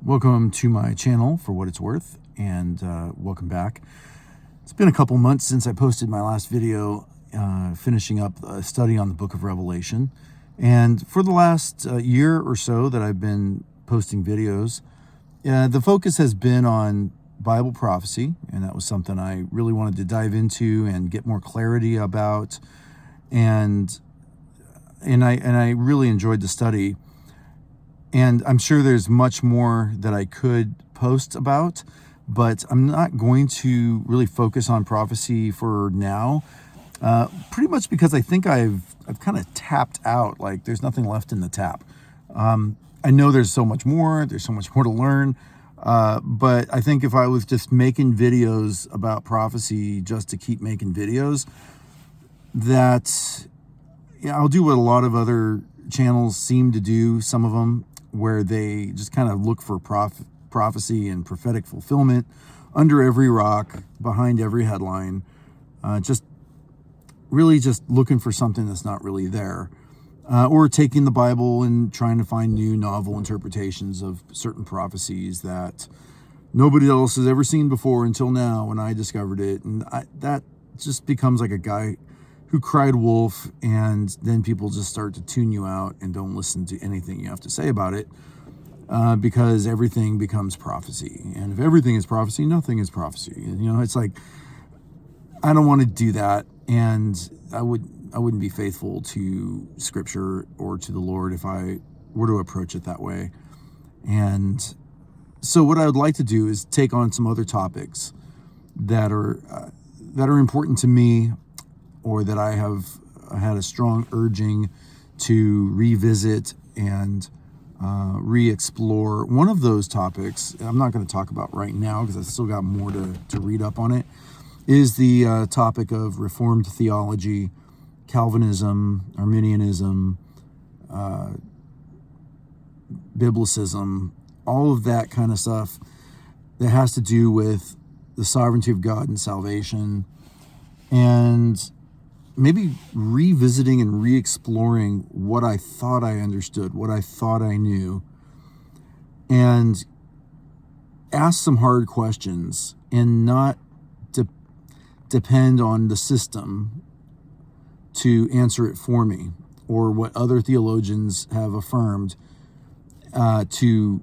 Welcome to my channel for what it's worth, and welcome back. It's been a couple months since I posted my last video finishing up a study on the book of Revelation. And for the last year or so that I've been posting videos, the focus has been on Bible prophecy, and that was something I really wanted to dive into and get more clarity about. And I really enjoyed the study. And I'm sure there's much more that I could post about, but I'm not going to really focus on prophecy for now, pretty much because I think I've kind of tapped out. Like, there's nothing left in the tap. I know there's so much more to learn, but I think if I was just making videos about prophecy just to keep making videos, that I'll do what a lot of other channels seem to do, some of them, where they just kind of look for prophecy and prophetic fulfillment under every rock, behind every headline, just looking for something that's not really there, or taking the Bible and trying to find new novel interpretations of certain prophecies that nobody else has ever seen before until now when I discovered it. And that just becomes like a guy who cried wolf, and then people just start to tune you out and don't listen to anything you have to say about it, because everything becomes prophecy. And if everything is prophecy, nothing is prophecy. And, it's like, I don't want to do that, and I wouldn't be faithful to Scripture or to the Lord if I were to approach it that way. And so what I would like to do is take on some other topics that are important to me, or that I have had a strong urging to revisit and re-explore. One of those topics, I'm not going to talk about right now because I've still got more to read up on it, is the topic of Reformed theology, Calvinism, Arminianism, Biblicism, all of that kind of stuff that has to do with the sovereignty of God and salvation, and maybe revisiting and re-exploring what I thought I understood, what I thought I knew, and ask some hard questions and not depend on the system to answer it for me, or what other theologians have affirmed to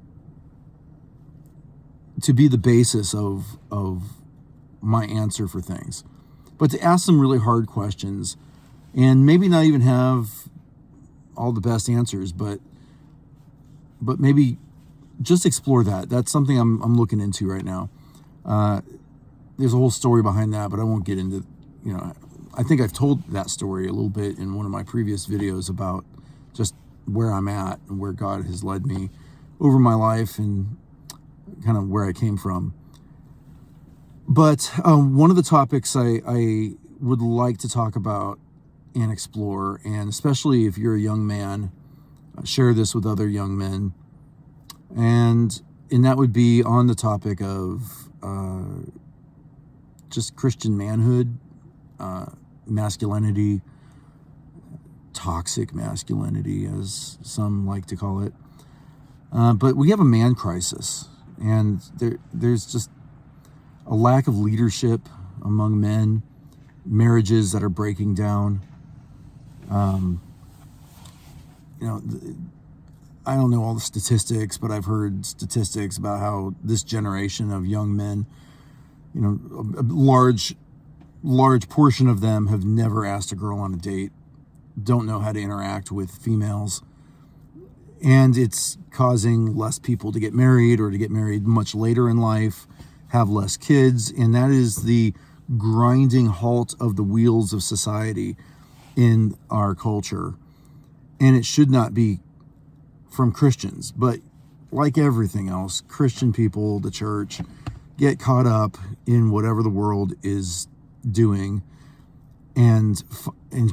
be the basis of my answer for things. But to ask some really hard questions, and maybe not even have all the best answers, but maybe just explore that. That's something I'm looking into right now. There's a whole story behind that, but I won't get into, I think I've told that story a little bit in one of my previous videos about just where I'm at and where God has led me over my life and kind of where I came from. But one of the topics I would like to talk about and explore, and especially if you're a young man, share this with other young men, and that would be on the topic of just Christian manhood, masculinity, toxic masculinity, as some like to call it. But we have a man crisis, and there's just a lack of leadership among men, marriages that are breaking down. I don't know all the statistics, but I've heard statistics about how this generation of young men, a large portion of them have never asked a girl on a date, don't know how to interact with females, and it's causing less people to get married, or to get married much later in life, have less kids, and that is the grinding halt of the wheels of society in our culture. And it should not be from Christians, but like everything else, Christian people, the church, get caught up in whatever the world is doing and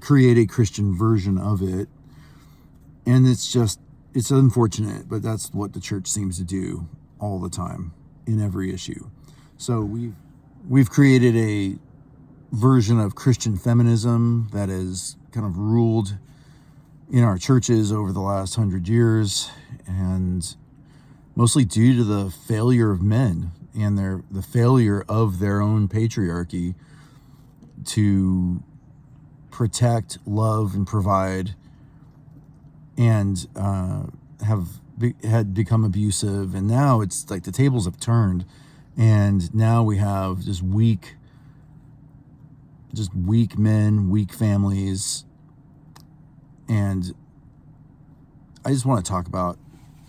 create a Christian version of it. And it's unfortunate, but that's what the church seems to do all the time in every issue. So we've created a version of Christian feminism that has kind of ruled in our churches over the last 100 years, and mostly due to the failure of men and the failure of their own patriarchy to protect, love, and provide, and had become abusive. And now it's like the tables have turned, and now we have just weak men, weak families. And I just want to talk about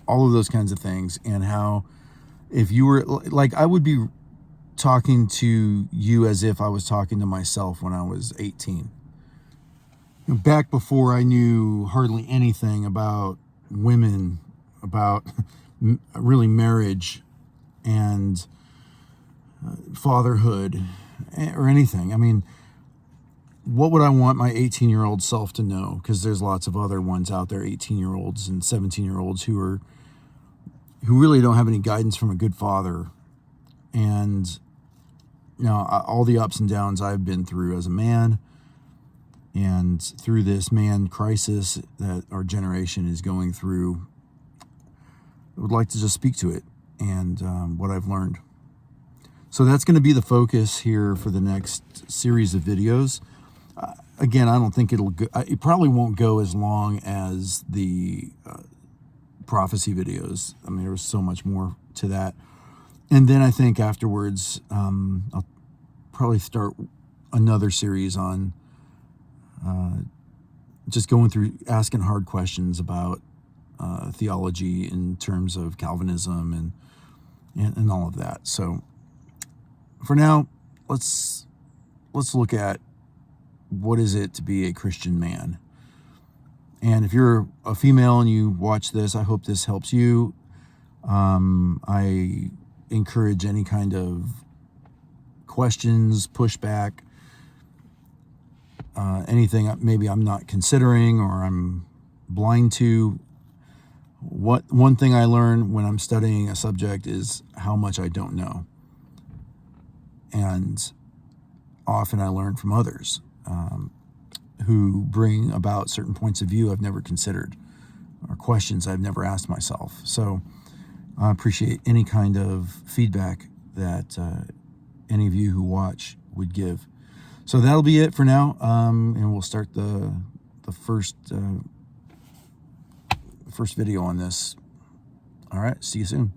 all of those kinds of things, and how if you were like, I would be talking to you as if I was talking to myself when I was 18. Back before I knew hardly anything about women, about really marriage and fatherhood or anything. I mean, what would I want my 18-year-old self to know? Because there's lots of other ones out there, 18-year-olds and 17-year-olds who really don't have any guidance from a good father. And all the ups and downs I've been through as a man, and through this man crisis that our generation is going through, I would like to just speak to it and what I've learned. So that's going to be the focus here for the next series of videos. Again, I don't think it probably won't go as long as the prophecy videos. I mean, there was so much more to that. And then I think afterwards, I'll probably start another series on just going through, asking hard questions about theology in terms of Calvinism and all of that. So for now, let's look at what is it to be a Christian man. And if you're a female and you watch this, I hope this helps you. I encourage any kind of questions, pushback, anything maybe I'm not considering or I'm blind to. One thing I learn when I'm studying a subject is how much I don't know. And often I learn from others who bring about certain points of view I've never considered, or questions I've never asked myself. So I appreciate any kind of feedback that any of you who watch would give. So that'll be it for now, and we'll start the first video on this. All right, see you soon.